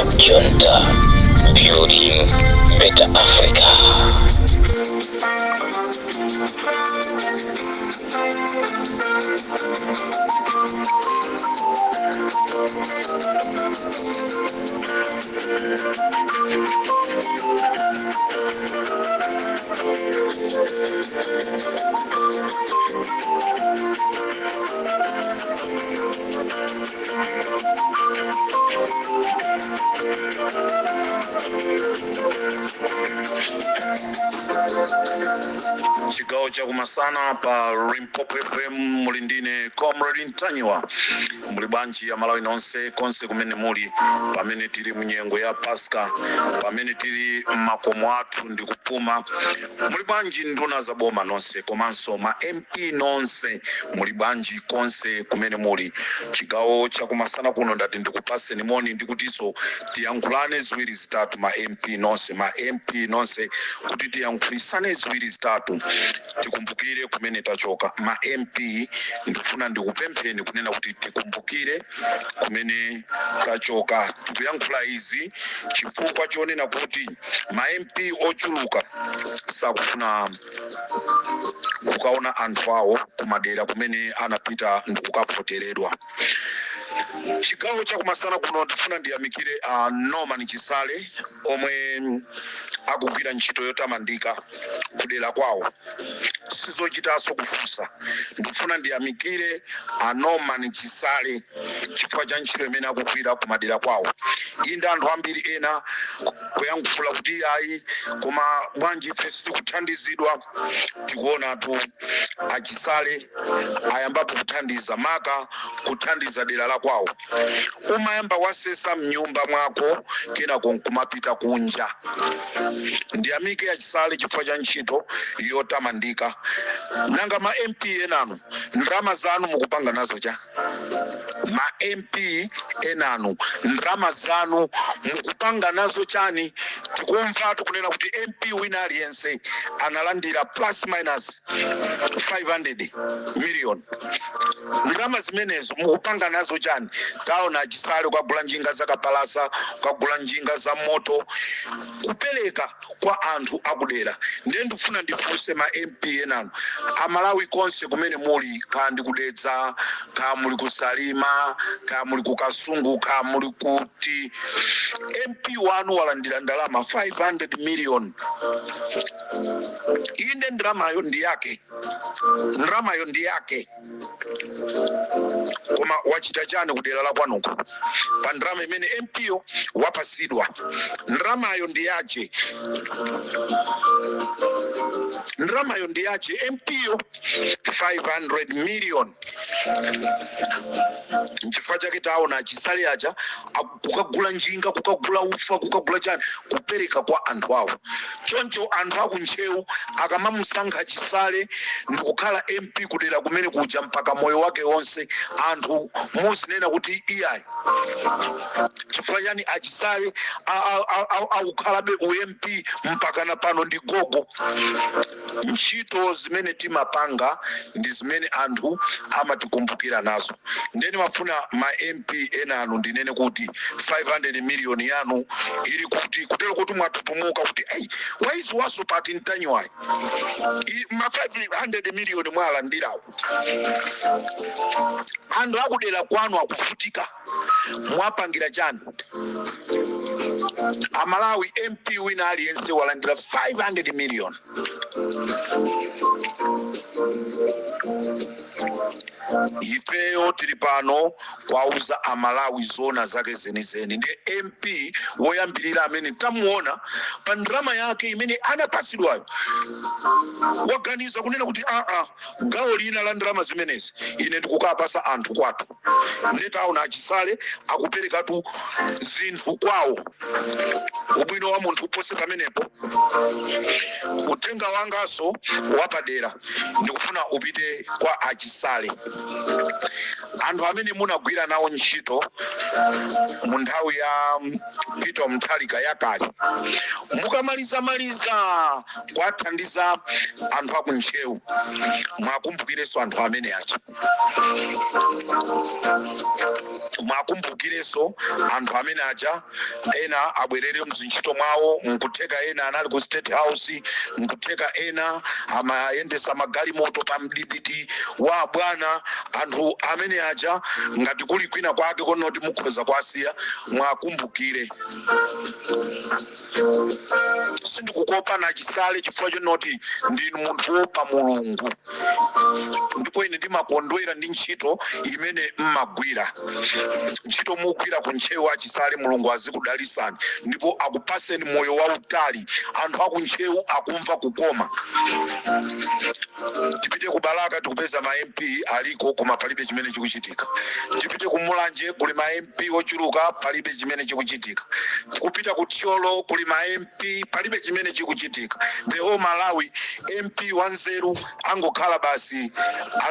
Junta, building better Africa. Chigawo cha kumasana pa Limpopo FM mulindine Comrade Ntanyiwa muli banji ya Malawi nonse konse kumene muli pamene tili munyengo ya Pasika pamene tili makomo athu ndi kupuma muli banji nduna za boma nonse komanso ma MP nonse muli banji konse kumene muli chigawo cha kumasana kuno ndati ndikupaseni moni ndikutiso tiyankhulane ziwiri zitatu ma MP nonse kuti tiyankhulisane ziwiri zitatu tikumbukire kumene tachoka ma MP ndikufuna ndikupempheni kunena kuti tikumbukire kumene tachoka tikuyankhula izi chifukwa chonena kuti ma MP ochuluka sakufuna kukaona anthu awo kumadera kumene anapita ndikukavoteredwa. Chigawo cha kumasana kuno ndifuna ndiyamikire Norman Chisale omwe akugwira ntchito yotamandika kudera kwawo sizochitaso kufunsa ndifuna ndiyamikire Norman Chisale chifukwa cha ntchito imene akugwira kumadera kwawo inde anthu ambiri ena kuyankhula kuti ayi koma bwanji ife sitikuthandizidwa tikuona tu Achisale ayambapo kuthandiza maka kuthandiza dera la kwawo umayamba wasesa mnyumba mwako kena kumapita kunja ndiyamike Achisale chifukwa cha ntchito yotamandika nanga ma MP enanu ndrama zanu mukupanga nazo cha ma MP enanu ndrama zanu mukupanga nazo chani tikumva tukunena kuti MP wina aliyense analandira plus minus 500 million ndrama zimenezo mukupanga nazo chani taona Achisale ukagula njinga za kapalasa ukagula njinga za moto kupereka kwa anthu akudera ndiye ndifuna ndifunse ma MP enanu amalawi konse kumene muli kandi kudedza ka muli kusalima ka muli kukasungu ka muli kuti MP wanu walandira ndalama 500 million inde ndramayo ndi yake koma wachita chani kudera la kwanuko pa ndrama imene MP yo wapasidwa ndramayo ndi yache MP yo 500 million nchifukwa chake taona Achisale aja kukagula njinga kukagula ufa kukagula chani kupereka kwa anthu awo choncho anthu akunchewu akamamusankha Achisale ndikukhala MP kudera kumene kuja mpaka moyo wake wonse anthu muzinena kuti iyayi chifukwa chani Achisale akukhalabe UMP mpaka na pano ndi gogo ntchito zimene timapanga ndi zimene anthu amatikumbukira nazo ndeni mafuna ma MP enanu ndinene kuti 500 million yanu ili kuti kutero kuti mwatupumuka kuti hey waizi waso pati Ntanyiwa ma 500 million mwalandirawo anthu akudera kwanu akufutika mwapangira chani amalawi MP wina aliyense walandira 500 million ifeyo tili pano kwauza amalawi zona zake zenizeni ndi MP woyambirira amene tamuona pa ndrama yake imene anapasidwayo waganiza kunena kuti gawo lina la ndrama zimenezi ine ndikukapasa anthu kwathu ndetaona Achisale akupereka tu zinthu kwawo ubwino wa munthu upose pamenepo utenga wangaso wapadera ndikufuna upite kwa Achisale anthu amene munagwira nawo ntchito mu nthawi ya Peter Mutharika yakale mukamaliza kwathandiza anthu akunchewu mwakumbukireso anthu amene acha mwakumbukireso anthu amene aja ena abwerere mzintchito mwawo, nkutheka ena anali ku State House, nkutheka ena amayendesa magalimoto pa mdipiti wa bwana. Anthu amene aja ngati kuli kwina kwake konoti mukhoza kwasiya, mwakumbukire. Sindikukopa na chisale chifukwa chonoti ndinu munthu wopa Mulungu, ndipo ine ndimakondwera ndi ntchito imene mmagwira. Ntchito mugwira ku ntchewu wa chisale, Mulungu azikudalisani ndipo akupaseni moyo wautali. Anthu aku ntchewu akumva kukoma. Tipite ku Balaka tikupeza ma MP aliko koma palibe chimene chikuchitika. Tipite ku Mulanje kuli ma MP ochuluka, palibe chimene chikuchitika. Kupita ku Tcholo kuli ma MP, palibe chimene chikuchitika. The whole Malawi MP wanzeru angokhala basi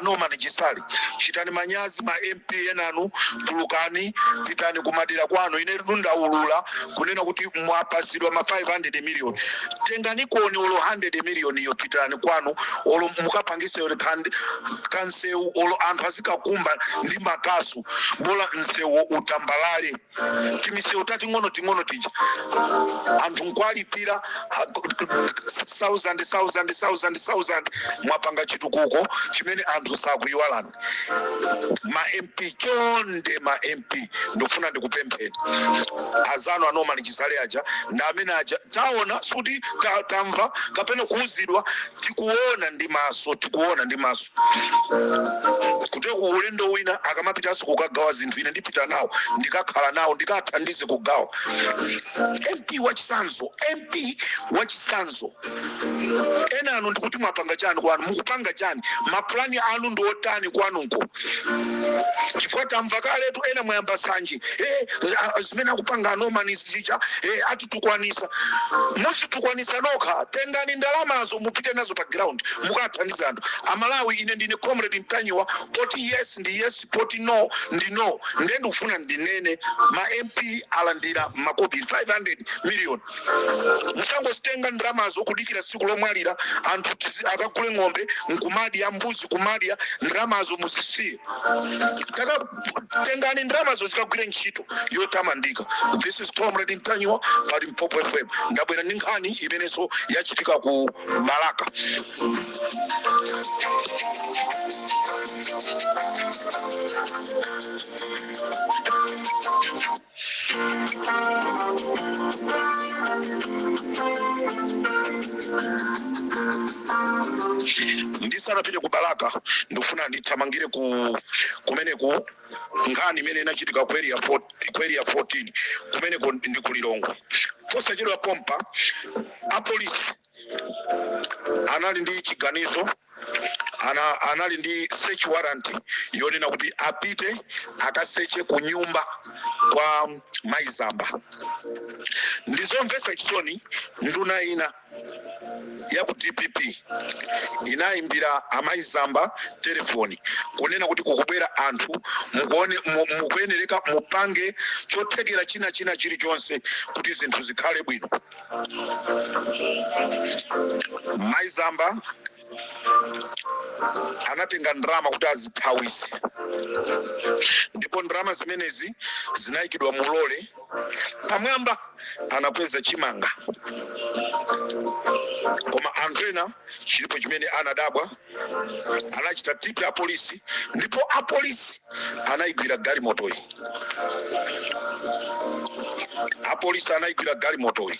Norman Chisale. Chitani manyazi ma MP enanu, tulukani pitani kumadera kwanu. Ine ndaulula kunena kuti mwapasidwa ma 500 million. Tengani koni olo 100 million iyo pitani kwanu, olo mukapangise olo kansewu, olo anthu azikakumba ndi makasu, bola nsewu utambalale. Timisewu tati ngono tingono tija anthu nkwalipira 1000 mwapanga chitukuko chimene anthu sakuiwalani. Ma MP chonde, ma MP ndofuna ndikupempheni azano a Norman Chisale aja ndi amene aja taona suti tamva kapena kuuzidwa, tikuona ndi maso kuti ulendo wina akamapitanso kukagawa zinthu, ine ndipita nawo ndikakhala nawo ndikathandize kugawa. MP wachisanzo ena anu ndikuti mwapanga chani kwanu, mukupanga chani, maplani anu ndi otani kwanuko. Chifukwa tamva kaletu ena mwayamba sanje zimene akupanga Norman zicha atitukwanisa. Musitukwanisa nokha, tengani ndalamazo mupite nazo pa ground mukathandiza anthu. Amalawi ine ndine Comrade Ntanyiwa, poti yes ndi yes, poti no ndi no. Ndende ufuna ndinene ma MP alandira makopi 500 million. Musango stenga ndalamazo kudikira siku lomwalira anthu akagule ng'ombe nkumadya, mbuzi kumadya, ndalamazo muzisiye. Taka tengani ndalamazo zikagwire ntchito yotamandika. This is Comrade Ntanyiwa pa Limpopo FM. Ndabwera ndi nkhani imeneso yachitika ku Balaka. Ndisanapite ku Balaka ndifuna ndithamangire kumeneku nkhani imene inachitika ku area 14 kumeneko ndi ku Lilongwe. Posachedwa pompa apolisi anali ndi chiganizo, anali ndi search warrant yonena kuti apite akaseche ku nyumba kwa Maizamba. Ndizomvesa chisoni nduna ina ya ku DPP inaimbira Amaizamba telefoni kunena kuti kukubwera anthu mukuyenereka mupange chothekera china chilichonse kuti zinthu zikhale bwino. Maizamba anatenga ndrama kuti azithawise, ndipo ndrama zimenezi zinayikidwa mulole, pamwamba anakweza chimanga. Koma anthu ena chilipo chimene anadabwa, anachita tipi apolisi, ndipo apolisi anayigwira galimotoyi. Apolisi anayigwira galimotoyi.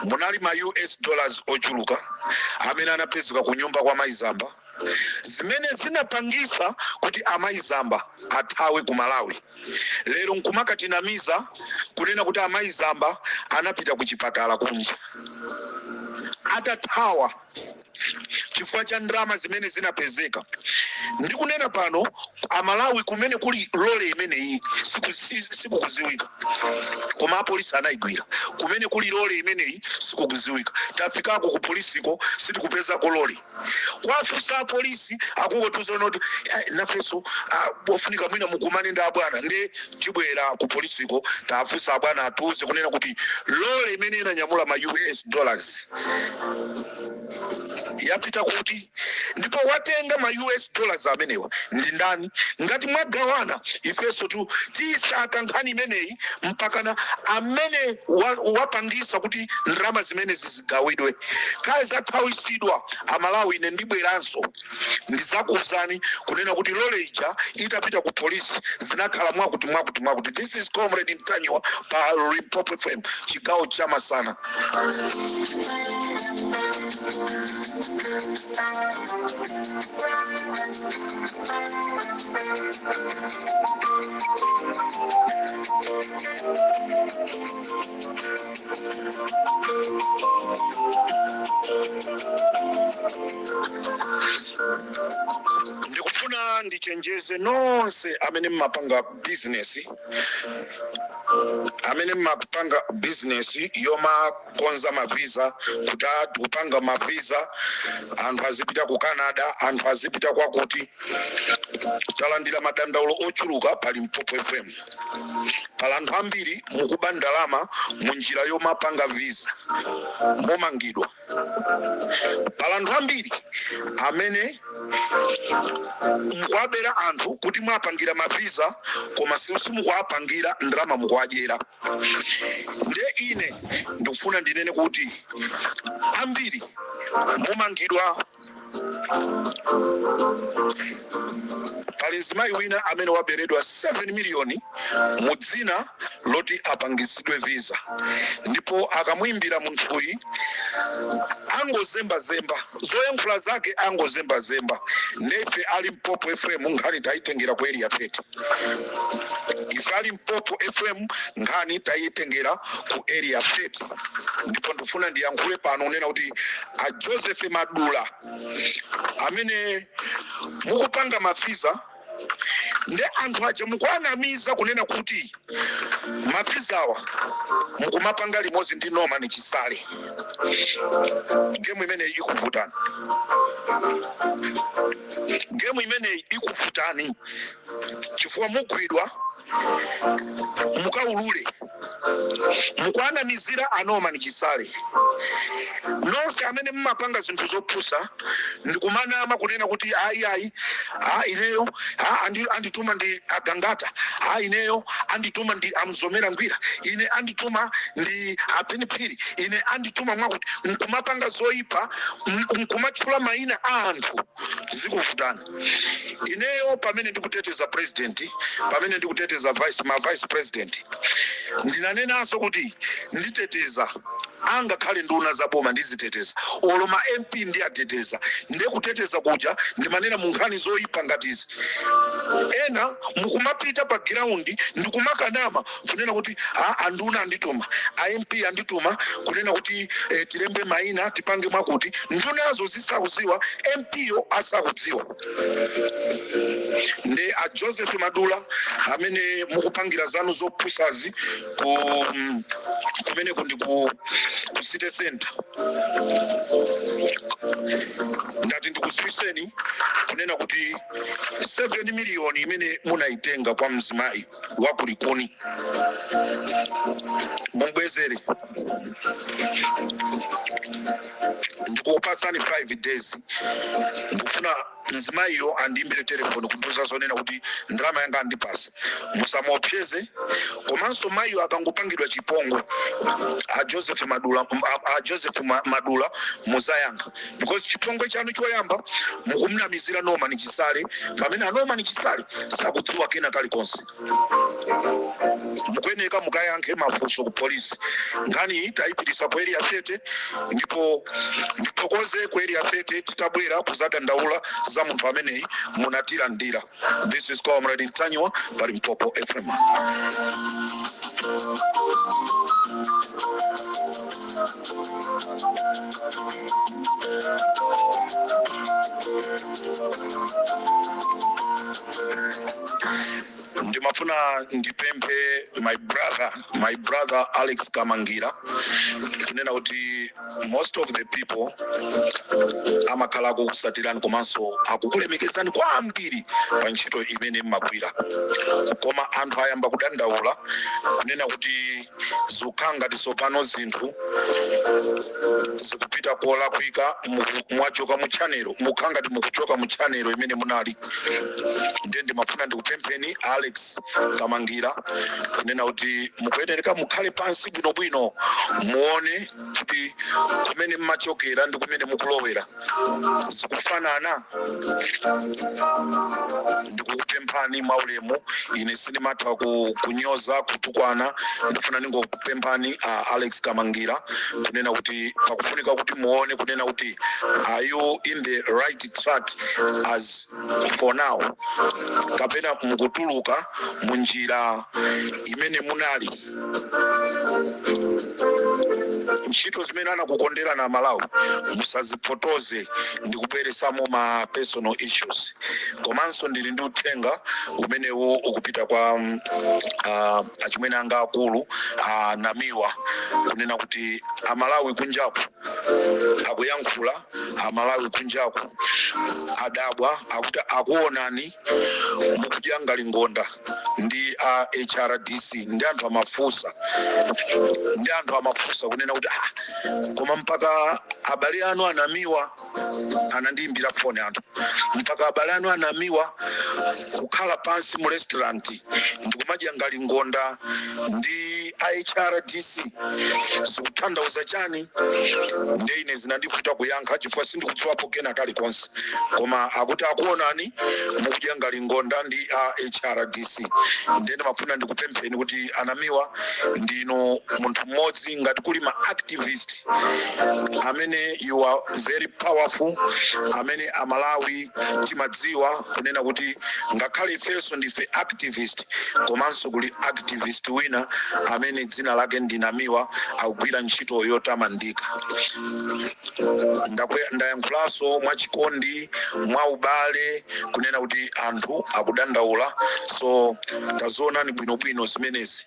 Munali ma US dollars ochuluka amene anapezeka ku nyumba kwa Maizamba, zimene zinapangisa kuti Amaizamba athawe ku Malawi. Lero nkumakatinamiza kunena kuti Amaizamba anapita ku chipatala kunja. Atathawa chifukwa cha ndrama zimene zinapezeka. Ndikunena pano Amalawi kumene kuli lole imene iyi sikukuziwika, koma apolisi anayigwira. Kumene kuli lole imene iyi sikukuziwika. Tafikako ku polisiko sitikupeza ko lole. Kwafusa apolisi akungotuza noti nafeso bofunika mwina mukumane nda bwana, nde tibwera ku polisiko tafusa bwana atuze kunena kuti lole imene inanyamula ma US dollars yapita kuti ndipo watenga ma US dollars amenewa ndi ndani ngati mwagawana ifeso tu tisaka nkhani imeneyi mpakana amene wapangisa kuti ndrama zimene zizigawidwe kale zathawisidwa amalawi ine ndibweranso ndizakuuzani kunena kuti loleja itapita ku polisi zinakhala mwakuti. This is Comrade Ntanyiwa pa Limpopo FM chigawo cha Masana. Ndikufuna ndichenjeze nonse amene mmapanga business yoma konza mavisa kuti kupanga mavisa anthu azipita ku Canada anthu azipita kwakuti talandira madandaulo ochuluka pa Limpopo FM pala anthu ambiri mukuba ndalama munjira yomapanga visa momangidwa pala anthu ambiri amene mukwabera anthu kuti mwapangira mavisa koma simukuapangira ndrama mukuadyera nde ine ndikufuna ndinene kuti ambiri momangidwa pali mzimayi wina amene waberedwa 7 miliyoni mudzina loti apangisidwe visa ndipo akamuimbira munthuyi angozemba zoyankhula zake angozemba nefe ali Limpopo FM nkhani tayitengera ku area 30 ife ali Limpopo FM nkhani tayitengera ku area 30 ndipo ndifuna ndiyankhule pano unena kuti a Joseph Madula amene mukupanga mavisa nde anthu aja mukuanamiza kunena kuti mavisawa mukumapanga limodzi ndi Norman Chisale gemu imeneyi ikuvutani chifukwa mugwidwa mukaulule mukuanamizira a Norman Chisale nonse amene mmapanga zinthu zopusa ndikumanama kunena kuti ayi ineyo andituma ndi agangata ineyo andituma ndi amzomera ngwira ine andituma ndi apenipiri ine andituma mwakuti nkumapanga zoipa nkumatchula mayina a anthu zikuvutana ineyo pamene ndikuteteza president pamene ndikuteteza vice president ndinanenanso kuti nditeteza angakhale nduna zaboma ndiziteteza oloma MP ndiyateteza ndekuteteza kuja ndimanena mu nkhani zoyipa ngatizi ena mukumapita pa ground ndikumakanama kunena kuti anduna andituma MP andituma kunena kuti tilembe mayina tipange mwakuti ndunazo zisakuziwa MP yo asakuziwa nde a Joseph Madula amene mukupangira zanu zopusazi kumene kundi ku City Center ndati ndikuswiseni kunena kuti 7 miliyoni imene munaitenga kwa mzimayi wakulikuni mumbwezere ndikupasani 5 days ndikufuna mzimayiyo andiimbire telefoni kundiuza zonena kuti ndrama yanga andipasa musamopyeze komanso mayiyo akangopangidwa chipongwe a Joseph Madula muzayanga because chipongwe chanu choyamba mukumnamizira Norman Chisale pamene Norman Chisale sakudziwa kena kalikonse mukweneka mukayankhe mafunso ku polisi ngani tayipitisa ku area 30 ndipo nditokoze ku area 30 titabwera kuzadandaula za munthu ameneyi munatira ndira. This is Comrade Ntanyiwa pa Limpopo FM. Ndima ndimafuna ndipemphe my brother Alex Kamangira kunena kuti most of the people amakhala kukusatirani komanso akukulemekezani kwambiri pa ntchito imene mmagwira, koma anthu ayamba kudandaula kunena kuti zikukhala tsopano zinthu zikupita kolakwika, mwachoka mu channel, mukhala ngati mukuchoka mu channel imene munali. Ndiye ndimafuna ndikupempheni Alex Kamangira kunena kuti mukuyenereka mukhale pansi bwinobwino muone kuti kumene mmachokera ndi kumene mukulowera zikufanana. Ndikukupemphani maulemu, ine sindimatha kunyoza kutukwana, ndifuna ningokupemphani Alex Kamangira kunena kuti pakufunika kuti muone kunena kuti are you in the right track as for now, kapena mukutuluka munjira imene munali. Ntchito zimene anakukondera na Malawi musazipotoze ndikubweresamo ma personal issues. Komanso ndili ndi uthenga umenewo ukupita kwa achimwene anga akulu Namiwa kunena kuti Amalawi kunjaku akuyankhula, Amalawi kunjaku adabwa akuti akuonani mukujanga lingonda ndi HRDC ndi anthu amafusa kunena kuti koma mpaka abale anu Anamiwa anandiimbira phone anthu, mpaka abale anu Anamiwa kukhala pansi mu restaurant ndikumadyanga lingonda ndi HRDC zikutanthauza chani? Ndiye ine zinandivuta kuyankha chifukwa sindikudziwapo kena kalikonse, koma akuti akuonani mukudyanga lingonda ndi HRDC. Ndiye ndimafuna ndikupempheni kuti Anamiwa ndino munthu mmodzi ngati kuli ma activist amene you are very powerful, amene Amalawi timadziwa kunena kuti ngakhale ifenso ndife activist, komanso kuli activist wina amene dzina lake ndi Namiwa akugwira ntchito yotamandika. Ndayankhulanso mwachikondi, mwa ubale kunena kuti anthu akudandaula, so tazoonani bwinobwino zimenezi.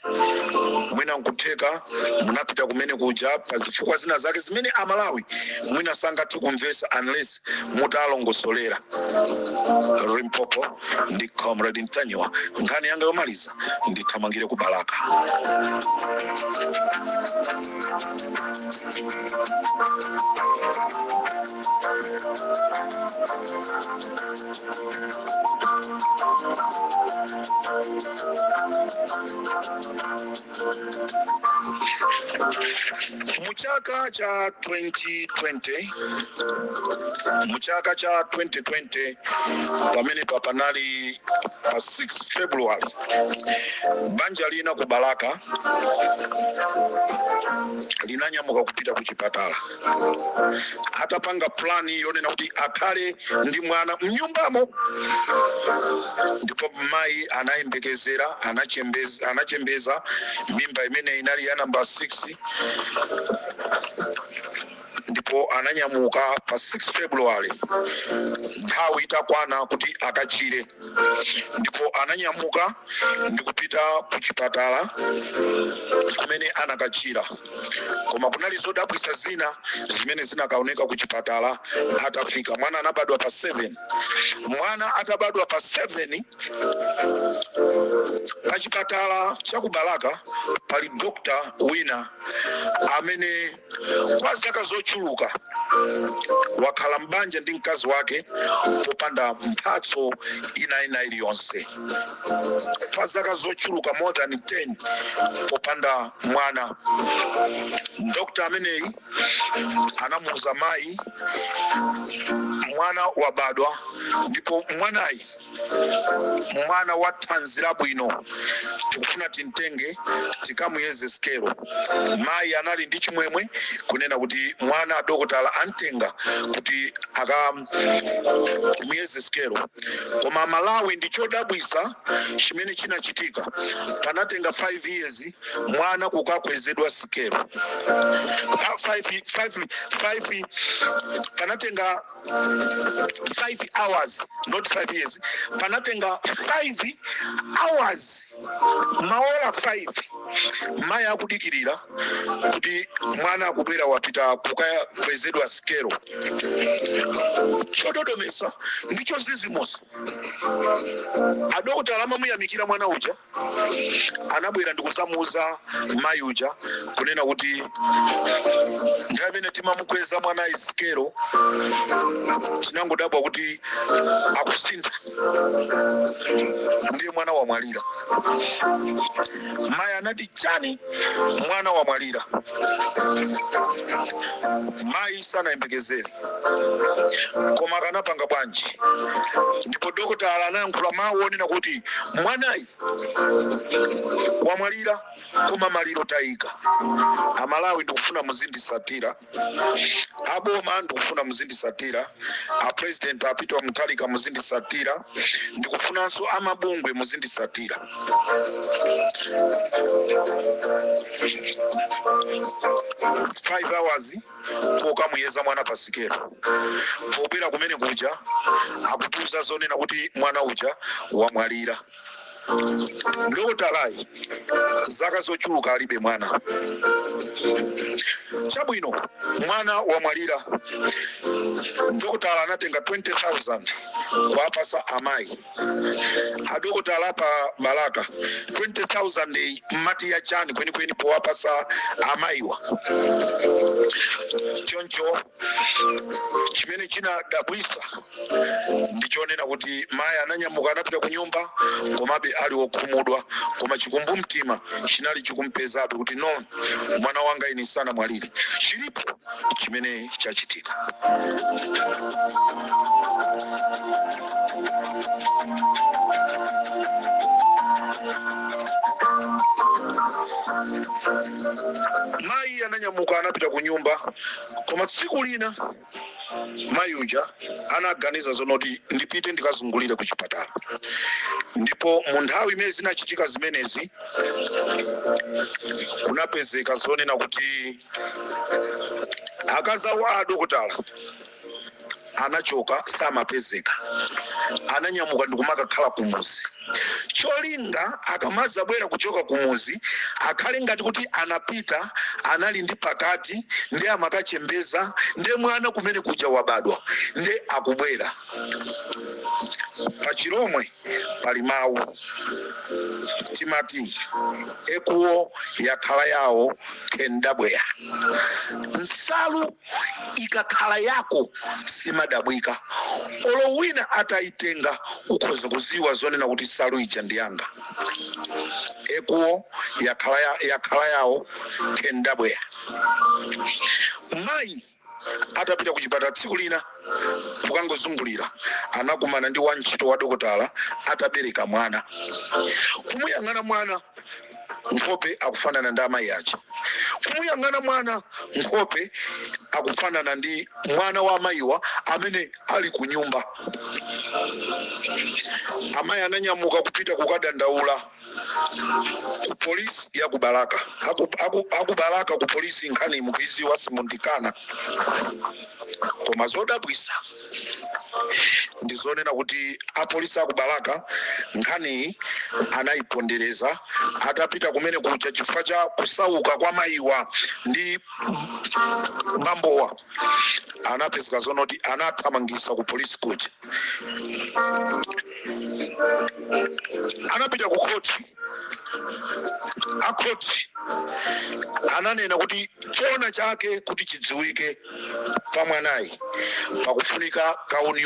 Mwina nkutheka munapita kumene kuja pa zifukwa zina zake zimene Amalawi mwina sangathe kumvesa unless mutalongosolera. Limpopo ndi Comrade Ntanyiwa, nkhani yanga yomaliza ndithamangire ku Balaka. Muchaka cha 2020 pamene papanali pa 6 February banja lina ku Balaka linanyamuka kupita ku chipatala, atapanga plani yonena kuti akhale ndi mwana mnyumbamo, ndipo mai anayembekezera anachembeza mimba imene inali ya number 6, ndipo ananyamuka pa 6 February nthawi itakwana kuti akachire, ndipo ananyamuka ndikupita ku chipatala kumene anakachira. Koma kunali zodabwisa zina zimene zinakaoneka ku chipatala atafika. Mwana anabadwa pa 7. Mwana atabadwa pa 7 pa chipatala cha ku Balaka pali dokta wina amene kwa zaka zochuluka wakhala mbanja ndi mkazi wake popanda mphatso ina iliyonse, kwa zaka zochuluka more than 10 popanda mwana. Dokta ameneyi anamuuza mai mwana wabadwa, ndipo mwanayi mwana wathanzira bwino, tikufuna tintenge tikamuyeze skero. Mai anali ndi chimwemwe kunena kuti mwana dokotala antenga kuti miyezi sikelo koma Malawi ndichodabwisa chimene chinachitika panatenga 5 years mwana kukakwezedwa sikelo 5 panatenga 5 hours not 5 years panatenga 5 hours maola 5 maya akudikirira kuti mwana akubwera wapita kukakwezedwa sikelo chododomesa ndicho zizimosa adokotala amamuyamikira mwana uja anabwera ndikuzamuza mayi uja kunena kuti ndamene timamukweza mwana isikelo chinangodabwa kuti akusintha ndiye mwana wamwalira. Mayi anati chani mwana wamwalira. Mayi sanayembekezere koma kanapanga bwanji ndipo dokotala anayankhula mawu onena kuti mwanayi wamwalira koma maliro tayika. Amalawi ndikufuna muzindisatira, aboma ndikufuna muzindisatira, apresident apita Mutharika muzindisatira, ndikufunanso amabungwe muzindisatira. 5 hours kokamuyeza mwana pasikelo pobwera kumene kuja akutuza zonena kuti mwana uja wamwalira. Ndokotalayi zaka zochuluka alibe mwana. Chabwino mwana wamwalira, ndokotala anatenga 20,000 kuwapasa amayi. Adokotala pa Balaka 20,000 mati ya chani kweni powapasa amayiwa. Choncho chimene chinadabwisa ndichonena kuti mayi ananyamuka anapita ku nyumba komabe ali wokhumudwa, koma chikumbu mtima chinali chikumpezabe kuti no mwana wanga ini sana mwaliri. Chilipo chimene chachitika. Mayi ananyamuka anapita ku nyumba koma tsiku lina mayi uja anaganiza zonoti ndipite ndikazungulire ku chipatala. Ndipo mu nthawi imene zinachitika zimenezi kunapezeka zonena kuti akazi a adokotala anachoka samapezeka, ananyamuka ndikumakakhala kumuzi. Cholinga akamaza bwera kuchoka kumuzi akhale ngati kuti anapita anali ndi pakati ndi amakachembeza ndi mwana kumene kuja wabadwa ndi akubwera. Pachiromwe pali mawu timati ekuwo yakhala yawo kendabweya. Nsalu ikakhala yako simadabwika. Olo wina ataitenga ukhoza kuziwa zonena kuti nsalu ija ndiyanga. Ekuwo yakhala yawo kendabweya. Mayi atapita ku chipatala tsiku lina kukangozungulira anakumana ndi wantchito wa dokotala atabereka mwana. Kumuyang'ana mwana nkhope akufanana ndi amayi aja. Kumuyang'ana mwana nkhope akufanana ndi mwana wa amayiwa amene ali ku nyumba. Amayi ananyamuka kupita kukadandaula ku polisi ya ku Balaka. Akubalaka ku polisi nkhani mukuiziwa simundikana. Koma zodabwisa ndizonena kuti apolisi akubalaka nkhani anayipondereza atapita kumene kuja chifukwa cha kusauka kwa mayiwa ndi bambowa. Anapezeka zonoti anathamangisa ku polisi kuja. Anapita ku koti. Akoti ananena kuti chona chake kuti chidziwike pa mwanayi pakufunika kauni